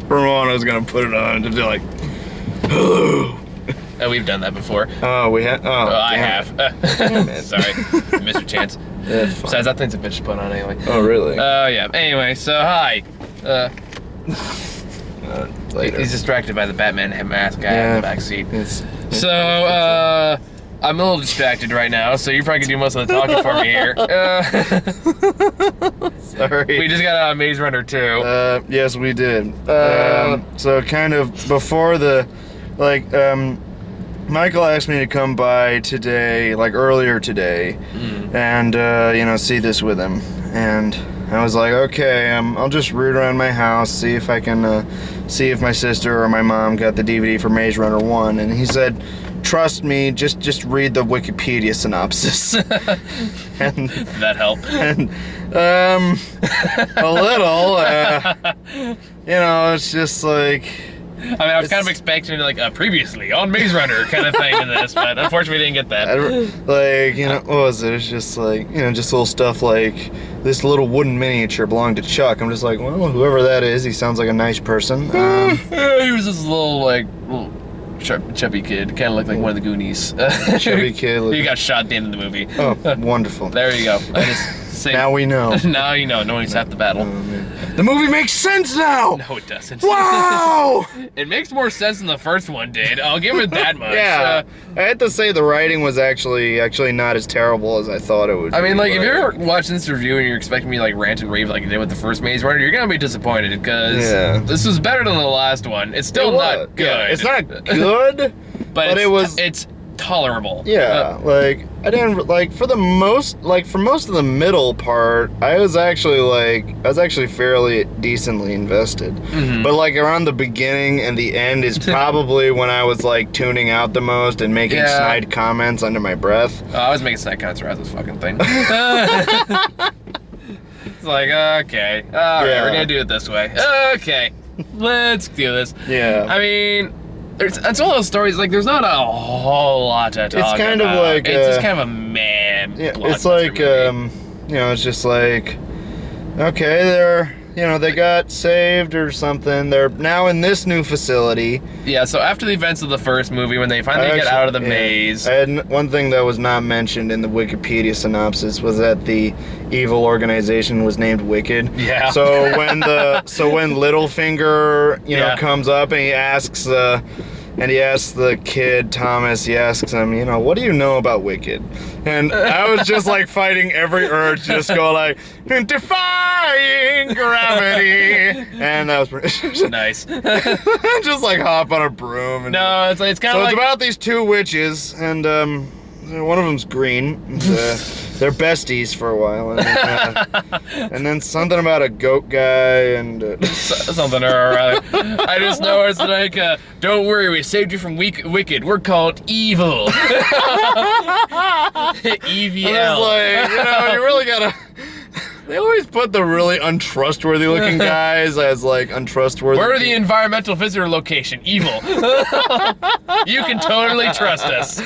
Ramon was gonna put it on to be like, hello. Oh, we've done that before. Oh, we have. Oh, I have. Sorry, missed your chance. Yeah, Besides, that thing's a bitch to put on anyway. oh, really? Yeah. Anyway, so hi. Later. He's distracted by the Batman mask guy in the back seat. So, I'm a little distracted right now, so you're probably gonna do most of the talking for me here. Sorry. We just got out of Maze Runner 2. Yes, we did. So kind of before the, Michael asked me to come by today, earlier today, and, see this with him. And I was like, okay, I'll just root around my house, see if I can, see if my sister or my mom got the DVD for Maze Runner 1. And he said, trust me, just read the Wikipedia synopsis. And that help? And, a little, it's just like... I mean, I was kind of expecting previously on Maze Runner kind of thing in this, but unfortunately we didn't get that. What was it? It's just just little stuff like this little wooden miniature belonged to Chuck. I'm just like, well, whoever that is, he sounds like a nice person. He was this little chubby kid, kind of looked like one of the Goonies. Chubby kid. He got shot at the end of the movie. Oh, wonderful. There you go. Now we know. Now you know. Knowing's half the battle. The movie makes sense now! No, it doesn't. Wow! It makes more sense than the first one did. I'll give it that much. Yeah. I had to say the writing was actually not as terrible as I thought it would be. I mean, if you're watching this review and you're expecting me to rant and rave like you did with the first Maze Runner, you're gonna be disappointed because this was better than the last one. It's still not good. Yeah, it's not good, but it's tolerable. Yeah, I didn't for most of the middle part, I was actually fairly decently invested. But around the beginning and the end is probably when I was tuning out the most and making snide comments under my breath. I was making snide comments around this fucking thing. It's okay, all right, we're gonna do it this way. Okay, let's do this. Yeah. I mean, it's one of those stories, there's not a whole lot to talk about. It's kind of like... It's just kind of a man. Yeah, it's it's just okay, they got saved or something. They're now in this new facility. Yeah, so after the events of the first movie, when they finally get out of the maze... I had one thing that was not mentioned in the Wikipedia synopsis was that the evil organization was named Wicked. Yeah. So when Littlefinger, comes up and he asks the kid, Thomas, he asks him, what do you know about Wicked? And I was just fighting every urge to just go defying gravity. And that was pretty nice. Just hop on a broom. And no, it's kind of it's about these two witches, and one of them's green. They're besties for a while, and then something about a goat guy and something or other. I just know it's don't worry, we saved you from Wicked. We're called evil. EVL. You really gotta. They always put the really untrustworthy looking guys as untrustworthy. We're the environmental visitor location, evil. You can totally trust us.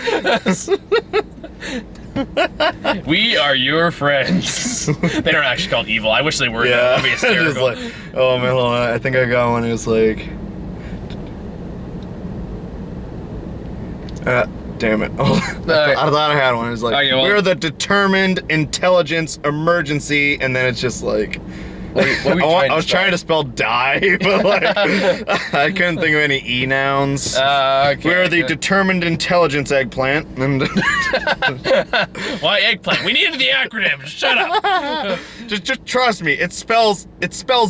We are your friends. They don't actually call it evil. I wish they were. Yeah. That'd be hysterical. Oh man, hold on. I think I got one. It was damn it. Oh, I thought I had one. It was we're the Determined Intelligence Emergency, and then it's just I was trying to spell die, but I couldn't think of any E-nouns. Okay, we're the Determined Intelligence Eggplant. And why eggplant? We needed the acronym. Shut up. Just trust me. It spells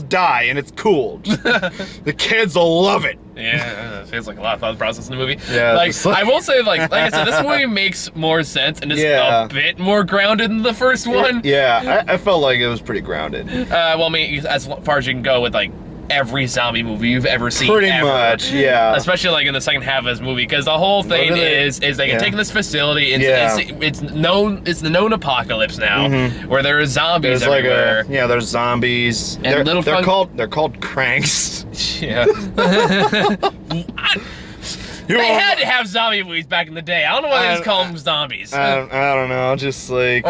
die, and it's cool. The kids will love it. Yeah, it feels like a lot of thought process in the movie. Yeah, I will say, like I said, this movie makes more sense and is a bit more grounded than the first one. Yeah, I felt like it was pretty grounded. Well, I mean, as far as you can go with every zombie movie you've ever seen. Pretty much, yeah. Especially in the second half of this movie, because the whole thing is they can take this facility. It's the known apocalypse now, where there are zombies everywhere. There's zombies. And they're called cranks. Yeah. They had to have zombie movies back in the day. I don't know why they just call them zombies. I don't know. Just or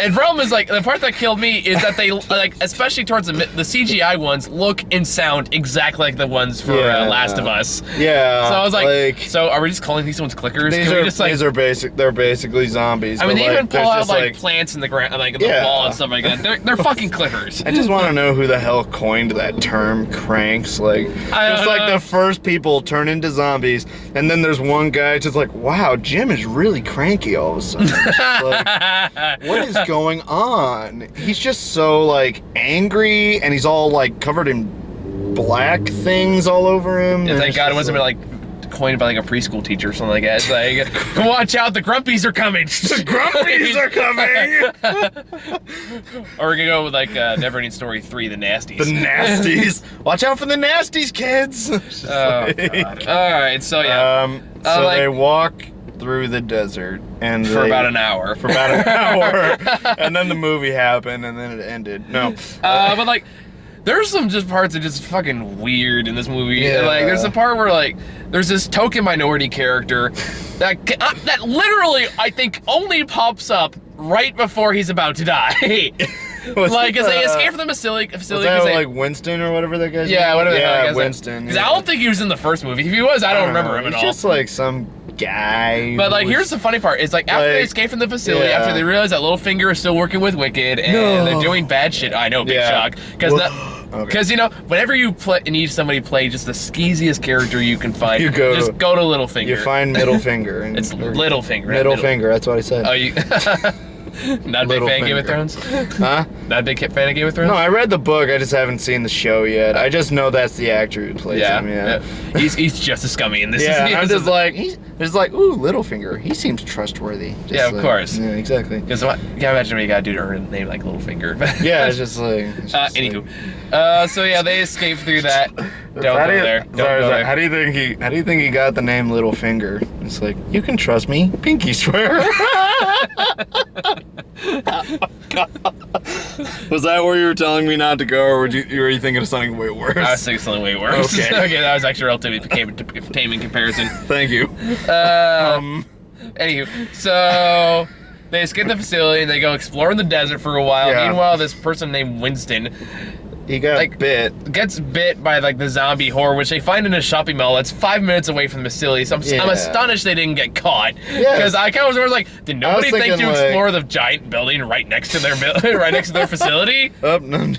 And problem is, like, the part that killed me is that they, like, especially towards the CGI ones, look and sound exactly like the ones for Last of Us. Yeah. So I was like, so are we just calling these ones clickers? They're basically zombies. I mean, they even pull out, like, plants in the ground, like, in the wall and stuff like that. They're fucking clickers. I just want to know who the hell coined that term, cranks. Like, just like the first people turn into zombies, and then there's one guy just like, wow, Jim is really cranky all of a sudden. Like, what is going on? He's just so, like, angry, and he's all, like, covered in black things all over him. Yeah, thank God it wasn't like coined by like a preschool teacher or something like that. It's like, watch out, the grumpies are coming. The grumpies are coming. Or we're gonna go with like Neverending Story 3, the Nasties. The Nasties. Watch out for the Nasties, kids. Oh God. All right, so yeah. So they walk through the desert and for about an hour. And then the movie happened, and then it ended. No. But like, there's some just parts that are just fucking weird in this movie. Yeah. Like, there's a part where, like, there's this token minority character that literally, I think, only pops up right before he's about to die. Like, as they escape from the facility. Was that like Winston or whatever that guy's name? Yeah, whatever the hell. Yeah, Winston. Because I don't think he was in the first movie. If he was, I don't remember him at all. He's just like some guy. But like, here's the funny part: is like after they escape from the facility, after they realize that Littlefinger is still working with Wicked and they're doing bad shit. I know, big shock. Because you know, whenever you need somebody to play just the skeeziest character you can find, just go to Littlefinger. You find middle finger. It's Littlefinger. Middle finger. That's what I said. Oh, you. Not a big fan of Game of Thrones? Huh? Not a big fan of Game of Thrones? No, I read the book. I just haven't seen the show yet. I just know that's the actor who plays him. Yeah. He's just as scummy in this. Yeah, I'm just like, ooh, Littlefinger. He seems trustworthy. Just of course. Yeah, exactly. Because you can't imagine what you gotta do to earn a name like Littlefinger. Yeah, it's just like. Anywho, so yeah, they escape through that. Don't go there. Don't go there. How do you think he got the name Littlefinger? It's like, you can trust me, pinky swear. Was that where you were telling me not to go, or were you thinking of something way worse? I was thinking something way worse. Okay. Okay, that was actually relatively tame in comparison. Thank you. Anywho, so they escape the facility and they go explore in the desert for a while. Yeah. Meanwhile, this person named Winston, he gets bit by like the zombie horror, which they find in a shopping mall that's 5 minutes away from the facility. So I'm astonished they didn't get caught. Because I kind of was like, did nobody think to explore the giant building right next to their facility? Oh, no.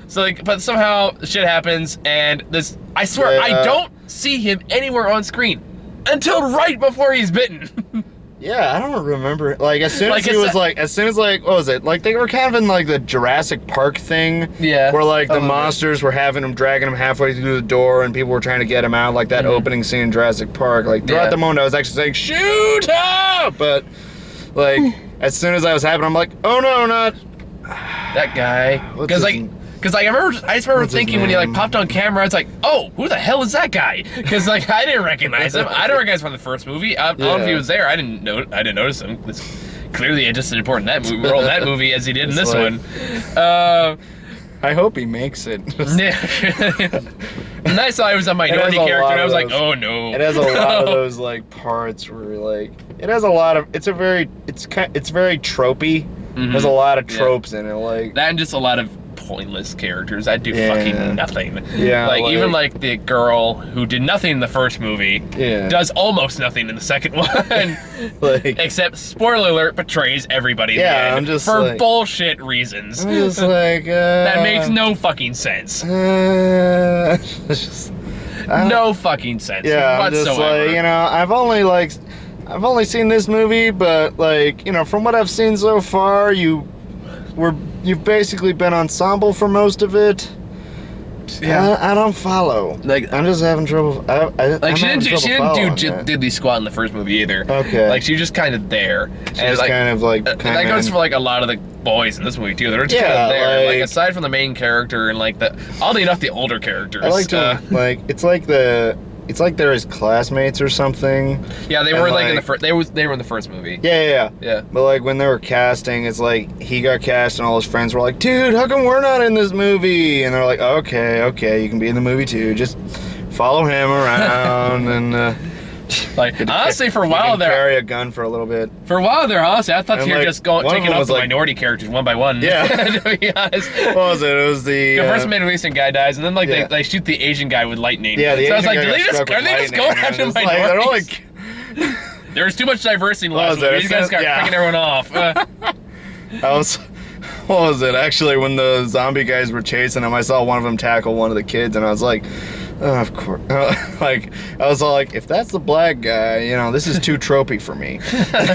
So like, but somehow shit happens, and I swear I don't see him anywhere on screen until right before he's bitten. Yeah, I don't remember. Like, as soon as what was it? Like, they were kind of in, like, the Jurassic Park thing. Yeah. Where, like, the monsters were dragging him halfway through the door, and people were trying to get him out. Like, that opening scene in Jurassic Park. Like, throughout the moment, I was actually saying, shoot him! But, like, as soon as that was happening, I'm like, oh, no, not... that guy. Because, I just remember thinking when he like popped on camera, it's like, oh, who the hell is that guy? Because like I didn't recognize him. I don't recognize him from the first movie. I don't know if he was there. I didn't notice him. Clearly, I just didn't important role in that movie as he did in this one. I hope he makes it. And I saw he was a minority character, and I was like, oh no. It has a lot of those like parts where like it has a lot of. It's very tropey. Mm-hmm. There's a lot of tropes in it, like that, and just a lot of pointless characters that do fucking nothing. Yeah, like even like the girl who did nothing in the first movie does almost nothing in the second one. Like, except, spoiler alert, betrays everybody in the end, I'm just for bullshit reasons. I'm just like that makes no fucking sense. No fucking sense. Yeah, I'm just like, you know, I've only seen this movie, but like, you know, from what I've seen so far, you've basically been ensemble for most of it. Yeah, I don't follow. Like, I'm just having trouble. She didn't do diddly squat in the first movie either. Okay. Like, she's just kind of there. She's like, kind of like. That goes for like a lot of the boys in this movie too. They're just kind of there. Like, aside from the main character and like oddly enough, the older characters. I like to it's like they're his classmates or something. Yeah, they were like in the first. They were in the first movie. Yeah. But like when they were casting, it's like he got cast and all his friends were like, "Dude, how come we're not in this movie?" And they're like, "Okay, you can be in the movie too. Just follow him around and Like, honestly, for a while there, carry a gun for a little bit. Honestly, I thought And, you were like, just one of taking them off was, the like- minority characters one by one. Yeah. To be honest. What was it? It was the First Middle Eastern guy dies, and then like yeah. they shoot the Asian guy with lightning. yeah, the so Asian I was like, guy did got they just struck are with they just lightning, going and after it's like, minorities? they're only There was too much diversity in the last What was movie. it? These guys got Yeah. picking everyone off. I was. What was it? Actually, when the zombie guys were chasing him, I saw one of them tackle one of the kids, and I was like, oh, of course. Like, I was all like, if that's the black guy, you know, this is too tropey for me.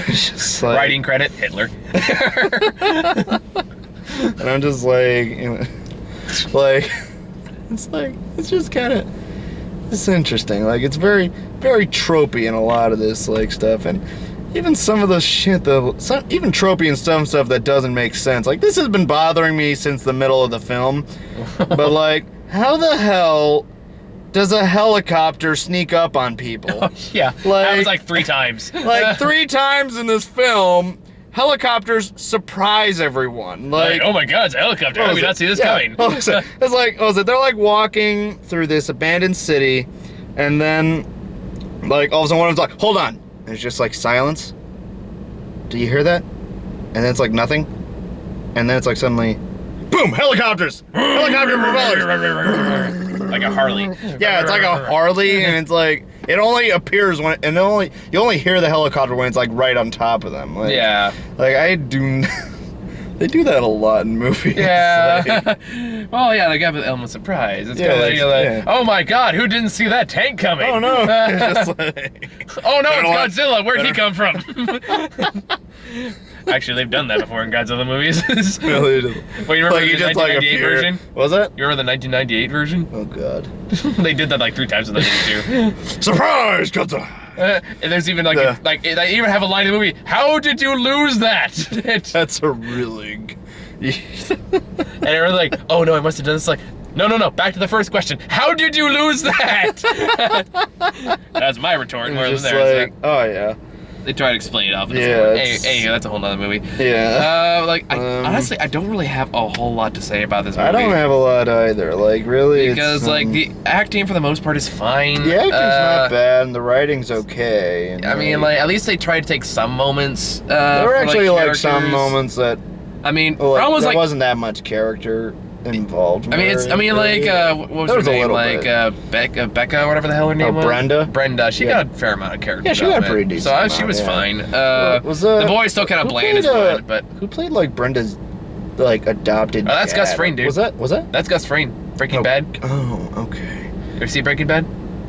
Just like, Writing credit, Hitler. and I'm just like, you know, it's just kind of, it's interesting. Like, it's very, very tropey in a lot of this, like, stuff, and even some of the shit, even tropey and stuff that doesn't make sense. Like, this has been bothering me since the middle of the film, but, like, how the hell does a helicopter sneak up on people? Yeah, Like- that was like 3 times. Like, 3 times in this film, helicopters surprise everyone. Like, oh my god, it's a helicopter. How did we not see this coming? It's like, they're like walking through this abandoned city, and then, like, all of a sudden one of them's like, hold on. And it's just like silence. Do you hear that? And then it's like nothing. And then it's like suddenly, boom, helicopters! Helicopter propellers! Like a Harley. Yeah, it's like a Harley, and it's like, it only appears when, you only hear the helicopter when it's like right on top of them. Like, Yeah. Like, they do that a lot in movies. Yeah. Like, Well, yeah, they got the element of surprise. It's Yeah, kind of like, yeah. oh my god, who didn't see that tank coming? oh no. It's just like, Oh no, Better it's Godzilla. Where'd he better- come from? Actually, they've done that before in Godzilla movies. really just, Well, you remember like, the you just like 1998 appear. version? Was it? You remember the 1998 version? Oh god. They did that like 3 times in the movie too. Surprise, Godzilla! And there's even like The- they even have a line in the movie. How did you lose that? That's a really. And everyone's like, oh no, I must have done this. Like, no. Back to the first question. How did you lose that? That's my retort more than Just theirs. like, oh yeah. They try to explain it off. Yeah, Hey, it's- that's a whole nother movie. Yeah. Honestly, I don't really have a whole lot to say about this movie. I don't have a lot either. Like, really, because it's, like the acting for the most part is fine. the acting's not bad, and the writing's okay. And, I mean, like at least they tried to take some moments. there were actually like some characters. moments that I mean, well, like, problem was there like. wasn't that much character involved. I mean, it's. I mean, like, what was There her was a name? little Like, bit. Becca, whatever the hell her name was. Brenda? Brenda. She Yeah. got a fair amount of character. Yeah, she got a development. pretty decent So she amount, was yeah. fine. Was the boy's still kind of who bland as played, mud, but who played like Brenda's like adopted? Oh, that's dad? Gus Fring, dude. Was that? that's Gus Fring. Breaking Oh, Bad. Oh, okay. You ever see Breaking Bad?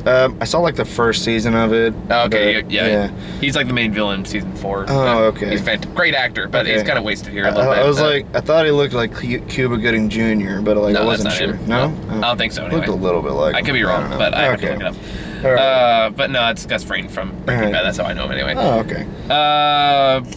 I saw like the first season of it. Oh, okay, but, yeah. He's like the main villain in season 4. Oh, okay. He's great actor, but he's Okay. kind of wasted here a little bit. I was like, I thought he looked like Cuba Gooding Jr., but like no, I that's wasn't not sure. him. No, I don't think so. Anyway, Looked a little bit like. I could be him. wrong, don't know. but I have to Okay. look it up. All right. But no, it's Gus Fring from Breaking Alright. Bad. That's how I know him anyway. Oh, okay.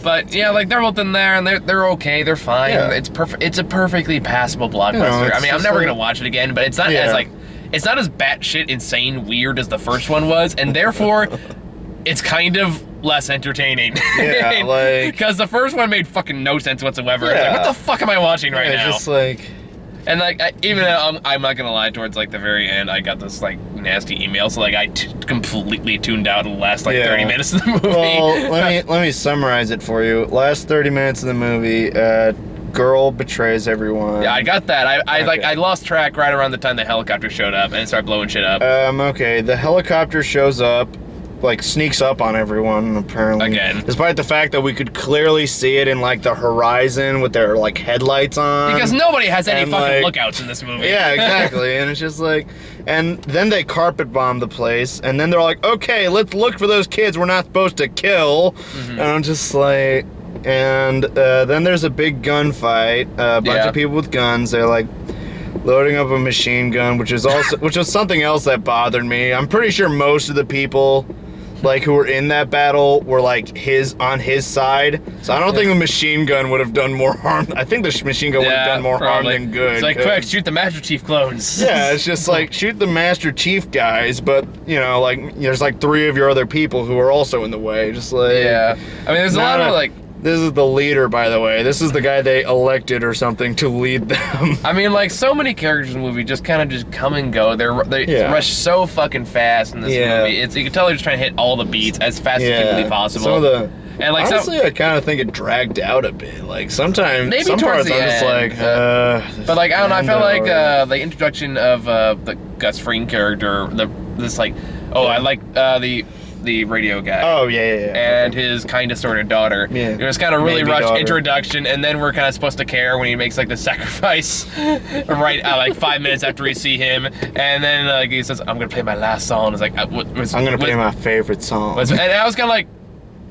But yeah, like they're both in there and they're okay. They're fine. Yeah. It's perfect. It's a perfectly passable blockbuster. You know, I it's mean, I'm just never like- gonna watch it again, but it's not Yeah. as like it's not as batshit insane weird as the first one was, and therefore it's kind of less entertaining. Yeah, like- because the first one made fucking no sense whatsoever. It's Yeah. like, what the fuck am I watching right Yeah, now? just like. And like, even though I'm not gonna lie, towards like the very end, I got this like nasty email, so like I completely tuned out in the last like Yeah. 30 minutes of the movie. Well, let me summarize it for you. Last 30 minutes of the movie, girl betrays everyone. Yeah, I got that. I like Okay. I lost track right around the time the helicopter showed up and started blowing shit up. Okay, the helicopter shows up, like sneaks up on everyone apparently. Again. Despite the fact that we could clearly see it in like the horizon with their like headlights on. Because nobody has any and, fucking like- lookouts in this movie. Yeah, exactly. And it's just like, and then they carpet bomb the place, and then they're like, okay, let's look for those kids we're not supposed to kill. Mm-hmm. And I'm just like, and then there's a big gunfight. A bunch Yeah. of people with guns. They're like loading up a machine gun, which is also which is something else that bothered me. I'm pretty sure most of the people like who were in that battle were like on his side. So I don't think the machine gun would have done more harm. I think the machine gun would have done more probably. harm than good. It's like, 'cause- quick, shoot the Master Chief clones. yeah, it's just like shoot the Master Chief guys, but you know, like there's like 3 of your other people who are also in the way. Just like Yeah. I mean, there's a lot of like. This is the leader, by the way. This is the guy they elected or something to lead them. I mean, like, so many characters in the movie just kind of just come and go. They rush so fucking fast in this movie. You can tell they're just trying to hit all the beats as fast as humanly possible. Some of the... And like honestly, I kind of think it dragged out a bit. Like sometimes, maybe some towards parts the I'm just end, like, but like I don't know. I felt like the introduction of the Gus Fring character, I like the radio guy. Oh yeah. And his kind of sort of daughter. Yeah. It was kind of really Maybe rushed daughter. introduction, and then we're kind of supposed to care when he makes like the sacrifice, right? Like 5 minutes after we see him, and then like he says, "I'm gonna play my last song." It's like, I'm gonna play my favorite song. And I was kind of like,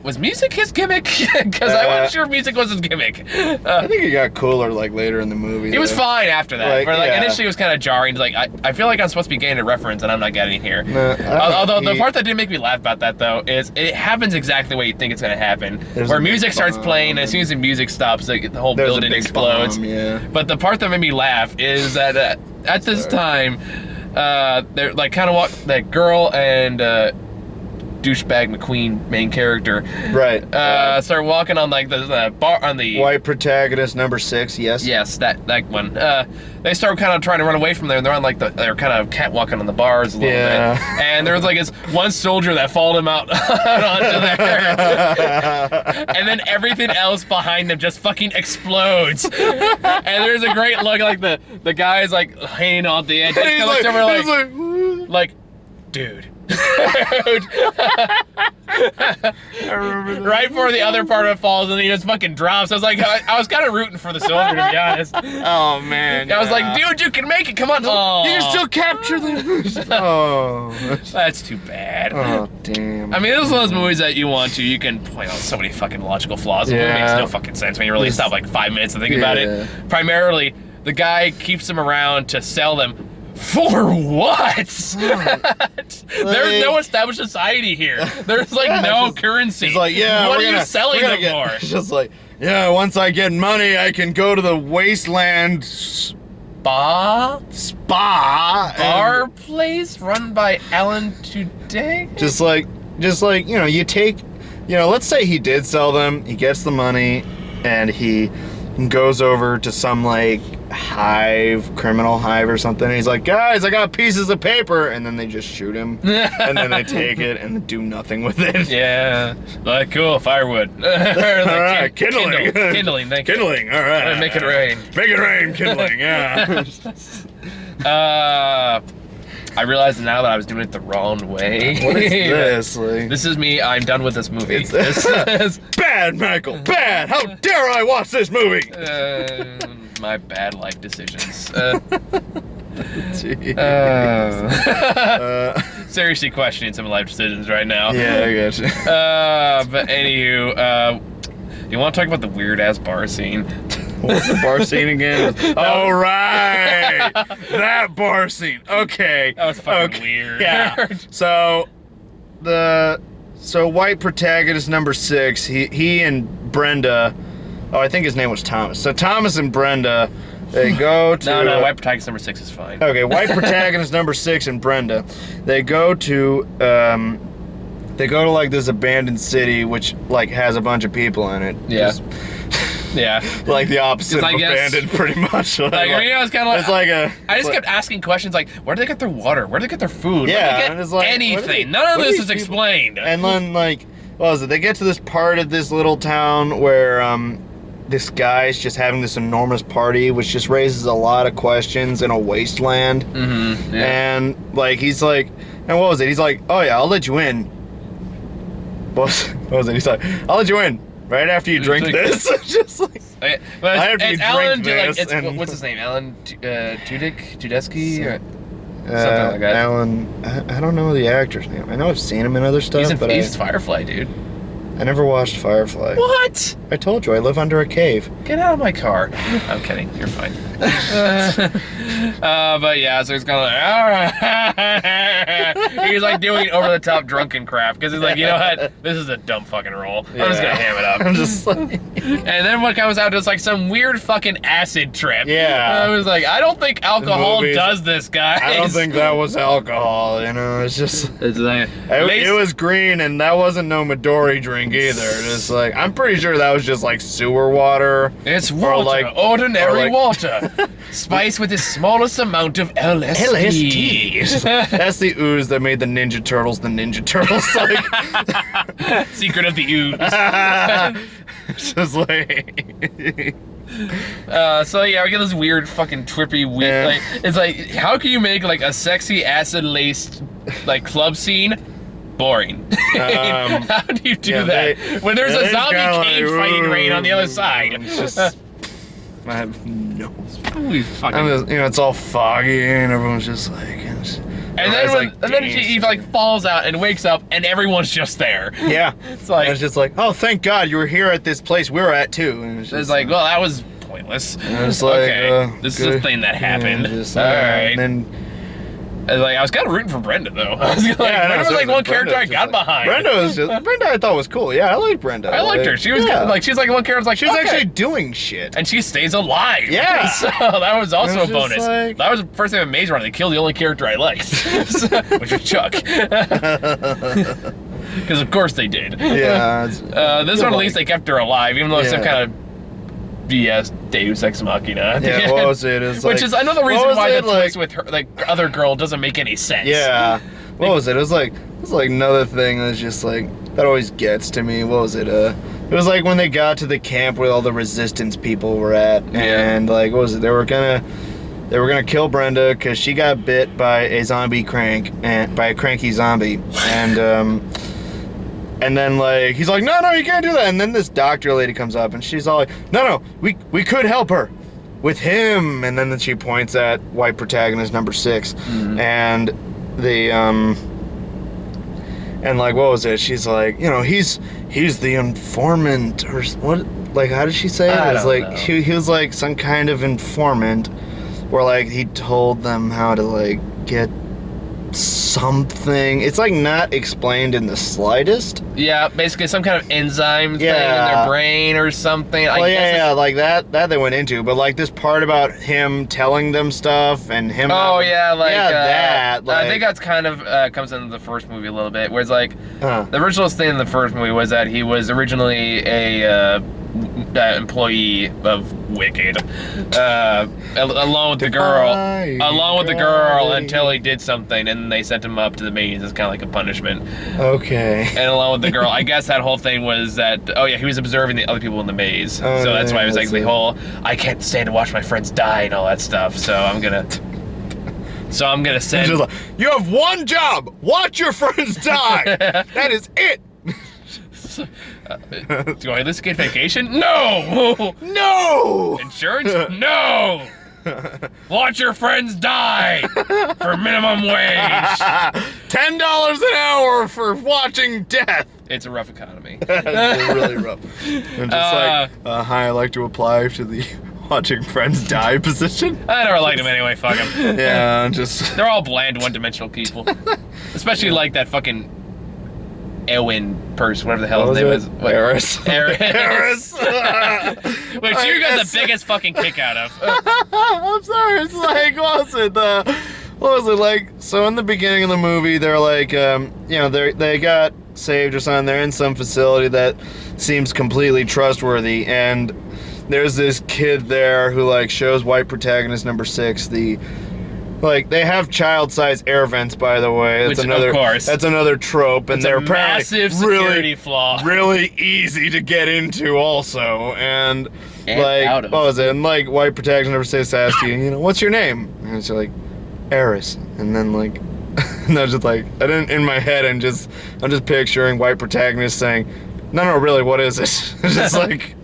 was music his gimmick? Because I wasn't sure if music was his gimmick. I think it got cooler like later in the movie. It was fine after that. Like, Initially it was kind of jarring. Like I feel like I'm supposed to be getting a reference and I'm not getting here. No, the part that did make me laugh about that though is it happens exactly the way you think it's gonna happen. Where music starts playing, and as soon as the music stops, like, the whole building explodes. But the part that made me laugh is that at this time, they're like kind of walk that girl and. Douchebag McQueen main character start walking on like the bar on the white protagonist number 6. Yes, that one. They start kind of trying to run away from there, and they're on like they're kind of catwalking on the bars a little bit, and there was like this one soldier that followed him out onto there, and then everything else behind them just fucking explodes, and there's a great look like the guy's like hanging on the edge, and looks over like dude. I remember that. Right before the other part of it falls and he just fucking drops. I was like, I was kind of rooting for the soldier, to be honest. Oh man, I was like, dude, you can make it. Come on. Oh. You can still capture them. Oh, that's too bad. Oh damn. I mean, this is one of those movies that you can point out so many fucking logical flaws. It makes no fucking sense when you really stop like 5 minutes to think about it. Primarily, the guy keeps them around to sell them. For what? There's no established society here. There's like no currency. He's like, what are you selling them for? It's just like, once I get money, I can go to the wasteland bar and place run by Alan Tudyk. Just like you take, let's say he did sell them. He gets the money, and he goes over to some like criminal hive or something, and he's like, guys, I got pieces of paper, and then they just shoot him, and then they take it and do nothing with it. Yeah, like, cool, firewood. Like, all right, kindling, thank you. Kindling, all right. Make it rain. Make it rain, kindling, yeah. I realized now that I was doing it the wrong way. What is this? Like, this is me. I'm done with this movie. This is bad, Michael. Bad. How dare I watch this movie? My bad life decisions. Seriously questioning some life decisions right now. Yeah, I got you. But anywho, do you want to talk about the weird ass bar scene? What's the bar scene again? Oh, right! That bar scene. Okay. That was fucking weird. Yeah. So white protagonist number 6, he and Brenda, I think his name was Thomas. So Thomas and Brenda, they go to... No, white protagonist number 6 is fine. Okay, white protagonist number 6 and Brenda, they go to like this abandoned city, which like has a bunch of people in it. Yeah. Yeah. Like the opposite of abandoned, pretty much. I was kind of like... It's like I just kept asking questions like, where do they get their water? Where do they get their food? Yeah. Where do they get anything? None of this is explained. And then, like, what was it? They get to this part of this little town where this guy's just having this enormous party, which just raises a lot of questions in a wasteland. Mm-hmm. Yeah. And, like, he's like... And what was it? He's like, oh, yeah, I'll let you in. What was it? He's like, I'll let you in. Right after you drink this, just like it's Alan. Like, what's his name? Alan Tudyk, or something like that. Alan. I don't know the actor's name. I know I've seen him in other stuff, he's Firefly, dude. I never watched Firefly. What? I told you I live under a cave. Get out of my car. I'm kidding. You're fine. But yeah, so he's kind of like, all right. He's like doing over the top drunken crap because he's like, you know what? This is a dumb fucking role. I'm just gonna ham it up. I'm just like, and then what comes out is like some weird fucking acid trip. Yeah. I was like, I don't think alcohol does this, guys. I don't think that was alcohol. You know, it's just. It's like, it was green, and that wasn't no Midori drink either. It's like, I'm pretty sure that was just like sewer water. It's water, ordinary water, spiced with the smallest amount of LSD. That's the ooze that made the Ninja Turtles the Ninja Turtles. Like, secret of the ooze. It's just like. So yeah, we get this weird fucking trippy weird. Like, it's like, how can you make like a sexy acid laced like club scene boring? How do you do that when there's a zombie cage fighting rain on the other side? It's just, I have no. Fucking. Just, you know, it's all foggy and everyone's just like. And then he like falls out and wakes up and everyone's just there. Yeah. It's like, it's just like, oh, thank God you were here at this place we were at too. And it's like, well, that was pointless. It's like, okay, this is a thing that happened. All right. And I was kind of rooting for Brenda though. I was like, Brenda was like one character I got behind. Brenda I thought was cool. Yeah, I liked Brenda. I liked her. She was good. Like, she's like one character. Like, she was actually doing shit, and she stays alive. Yeah. So that was also a bonus. Like... That was the first thing in Maze Runner. They killed the only character I liked, which was Chuck. Because of course they did. Yeah. This one at least they kept her alive, even though it's some kind of BS Deus Ex Machina. Yeah, what was it? Which is another reason why the twist with her, like, other girl doesn't make any sense. Yeah. What was it? It was like another thing that's just like, that always gets to me. What was it? It was like when they got to the camp where all the resistance people were at, and like, what was it? They were gonna kill Brenda because she got bit by a zombie by a cranky zombie, and then, like, he's like, no, you can't do that. And then this doctor lady comes up, and she's all like, no, we could help her with him. And then she points at white protagonist number 6. Mm-hmm. And and like, what was it? She's like, you know, he's the informant, or what? Like, how did she say it? It was like, he was like some kind of informant, where like he told them how to like get something. It's like not explained in the slightest. Yeah, basically some kind of enzyme thing in their brain or something. Well, like that they went into, but like this part about him telling them stuff and him. Oh yeah, like that. Like, I think that's kind of comes into the first movie a little bit, where it's like the original thing in the first movie was that he was originally a employee of Wicked, along with the girl, until he did something, and they sent him up to the maze as kind of like a punishment. Okay. And along with the girl, I guess that whole thing was that, he was observing the other people in the maze, so that's why it was like the whole, I can't stand to watch my friends die and all that stuff, so I'm gonna send. Like, you have one job: watch your friends die. That is it. Do I at least get vacation? No! No! Insurance? No! Watch your friends die for minimum wage. $10 an hour for watching death. It's a rough economy. It's really rough. And just hi, I'd like to apply to the watching friends die position. I never liked them anyway, fuck them. Yeah, just... They're all bland, one-dimensional people. Especially like that fucking Eowyn person, whatever the hell his name is. Eris. Which you got the biggest fucking kick out of. I'm sorry, it's like, what was it like? So in the beginning of the movie, they're like, they got saved or something. They're in some facility that seems completely trustworthy, and there's this kid there who like shows white protagonist number 6 the. Like, they have child-sized air vents, by the way. Of course. That's another trope, and they're massive security flaw. Really easy to get into, also. And like, out of. What was it? And like, white protagonist number 6 asks you, what's your name? And it's like, Eris. And then like, and I was just like, in my head, I'm just picturing white protagonist saying, no, really, what is it? It's just like,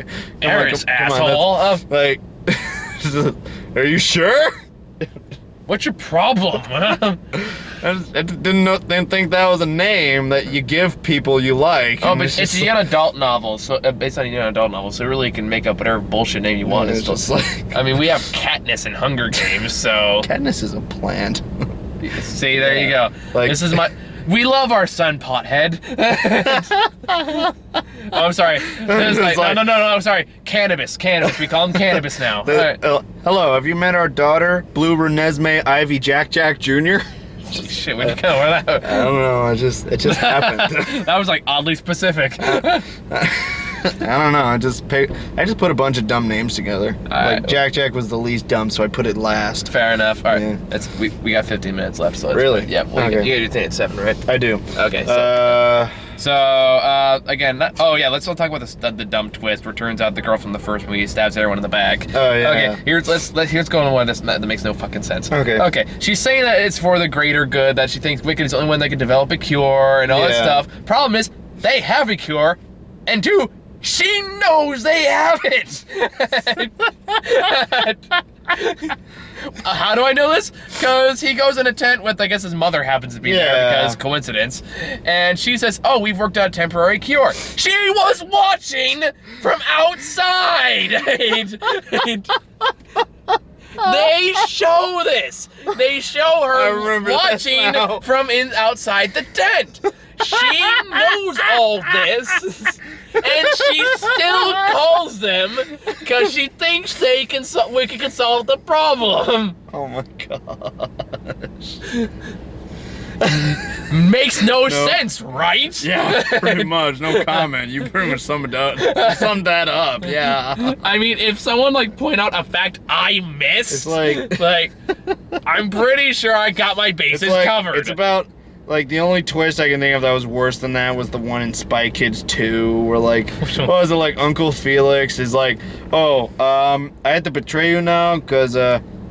Eris, asshole. Like, are you sure? What's your problem? I didn't think that was a name that you give people you like. Oh, but it's a young adult novel, so based on a young adult novel, so really you can make up whatever bullshit name you want. It's just like, I mean, we have Katniss in Hunger Games, so Katniss is a plant. See, there you go. Like, this is my We love our son, pothead. Oh, I'm sorry. No, I'm sorry. Cannabis. We call him cannabis now. Hello, have you met our daughter, Blue Renesmee Ivy Jack Jr.? Shit, where'd you go? Where that? I don't know. It just happened. That was like oddly specific. I don't know. I just put a bunch of dumb names together. Like Jack was the least dumb, so I put it last. Fair enough. All right, Yeah. we got 15 minutes left. So really? Yeah. Well, okay. You got your thing at 7, right? I do. Okay. So, again, let's talk about the dumb twist where it turns out the girl from the first movie stabs everyone in the back. Oh, yeah. Okay, here's going on one that makes no fucking sense. Okay. Okay, she's saying that it's for the greater good, that she thinks Wicked is the only one that can develop a cure and all that stuff. Problem is, they have a cure, and 2, she knows they have it! How do I know this? Because he goes in a tent with, I guess his mother happens to be there because coincidence. And she says, oh, we've worked out a temporary cure. She was watching from outside! They show this. They show her watching from outside the tent. She knows all this, and she still calls them because she thinks Wicked can solve the problem. Oh my gosh. Makes no sense, right? Yeah, pretty much. No comment. You pretty much summed that up. Yeah. I mean, if someone point out a fact I missed, it's like I'm pretty sure I got my bases covered. It's about. The only twist I can think of that was worse than that was the one in Spy Kids 2, where what was it, Uncle Felix is I have to betray you now, because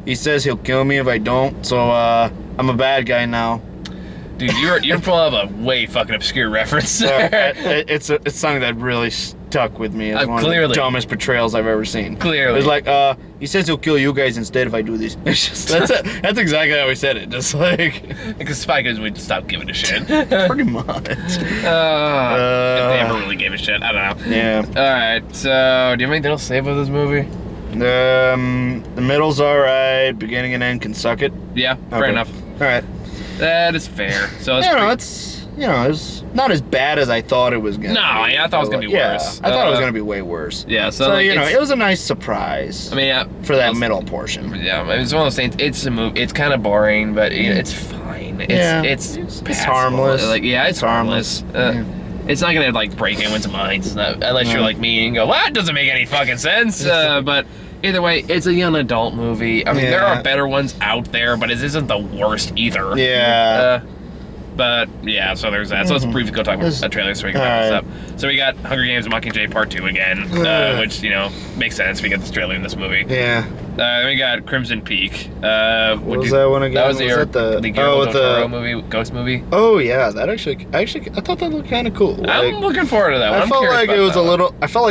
he says he'll kill me if I don't, so I'm a bad guy now. Dude, you're pulling up a way fucking obscure reference there. It's something that really stuck with me. It's one clearly. of the dumbest portrayals I've ever seen. Clearly. It's he says he'll kill you guys instead if I do this. That's exactly how he said it. Just because Spy Kids would stop giving a shit. Pretty much. If they ever really gave a shit, I don't know. Yeah. Alright, so do you have anything else to say about this movie? The middle's alright. Beginning and end can suck it. Yeah, fair enough. Alright. That is fair. So it's not as bad as I thought it was gonna be. No, I thought it was gonna be worse. I thought it was gonna be way worse. Yeah, so it was a nice surprise. I mean, for that middle portion. Yeah, it's one of those things. It's a movie. It's kind of boring, but it's fine. It's harmless. It's harmless. It's not gonna break anyone's minds unless you're like me and go, well, that doesn't make any fucking sense. But either way, it's a young adult movie. I mean, there are better ones out there, but it isn't the worst either. Yeah. But yeah, so there's that. So let's briefly go talk about the trailer so we can wrap this up. So we got Hunger Games and Mockingjay Part 2 again, which, makes sense. We get this trailer in this movie. Yeah. Then we got Crimson Peak. What was that one again? That was the Guillermo del Toro movie, ghost movie. Oh yeah, that actually, I thought that looked kind of cool. I'm looking forward to that one. I felt like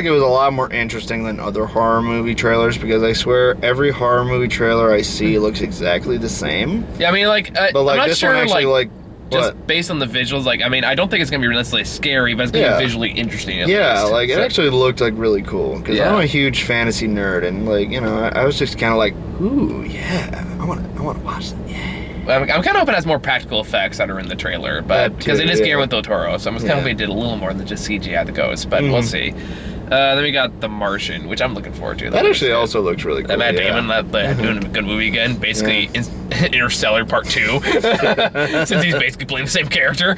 it was a lot more interesting than other horror movie trailers, because I swear every horror movie trailer I see looks exactly the same. Yeah, I mean, but I'm not this sure, one actually just based on the visuals, I don't think it's gonna be necessarily scary, but it's gonna be visually interesting. At least. It actually looked really cool, because I'm a huge fantasy nerd, and I was just kind of like, ooh, yeah, I want to watch it. Yeah. I'm kind of hoping it has more practical effects that are in the trailer, but because it is Guillermo del Toro, so I'm kind of hoping it did a little more than just CGI the ghost, but we'll see. Then we got The Martian, which I'm looking forward to. That actually also looks really cool. Matt Damon doing a good movie again, basically Interstellar Part 2, since he's basically playing the same character.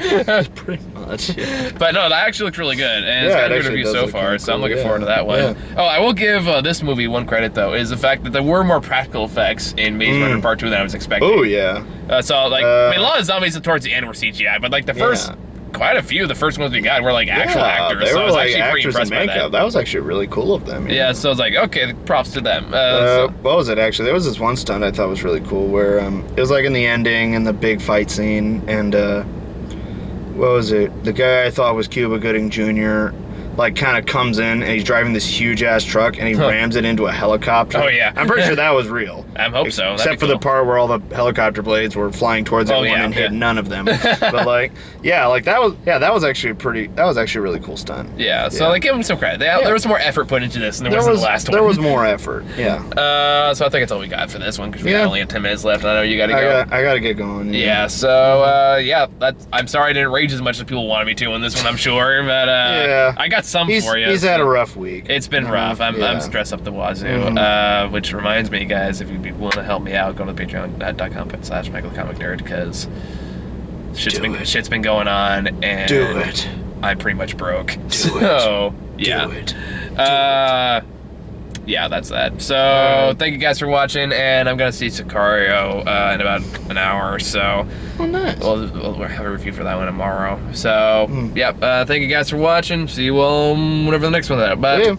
Pretty much, yeah. But no, that actually looks really good, and it's got a good review so far, so I'm looking forward to that one. Yeah. Oh, I will give this movie one credit, though, is the fact that there were more practical effects in Maze Runner Part 2 than I was expecting. Oh, yeah. A lot of zombies towards the end were CGI, but the first... Quite a few of the first ones we got were actual actors, so I was actually pretty impressed by that. That was actually really cool of them. Yeah, so I was like, okay, props to them. What was it actually? There was this one stunt I thought was really cool where it was in the ending and the big fight scene, and what was it? The guy I thought was Cuba Gooding Jr. Kind of comes in and he's driving this huge ass truck and he rams it into a helicopter. Oh yeah, I'm pretty sure that was real. I hope so. That'd Except be for the cool. part where all the helicopter blades were flying towards everyone and hit none of them. But like, that was actually a really cool stunt. Yeah, so like give them some credit. There was some more effort put into this than there was in the last one. There was more effort. Yeah. So I think that's all we got for this one because we only have 10 minutes left. And I know you gotta go. I gotta get going. Yeah. So I'm sorry I didn't rage as much as people wanted me to on this one. I'm sure, but I got some for you. He's had a rough week. It's been rough. I'm stressed up the wazoo. Which reminds me, guys, if you'd be willing to help me out, go to patreon.com/MichaelTheComicNerd because shit's been going on and do it. I'm pretty much broke. Do it. Yeah, that's that. So thank you guys for watching, and I'm gonna see Sicario in about an hour or so. Oh, nice. We'll have a review for that one tomorrow. So, thank you guys for watching. See you all whenever the next one's out. Bye. Yeah.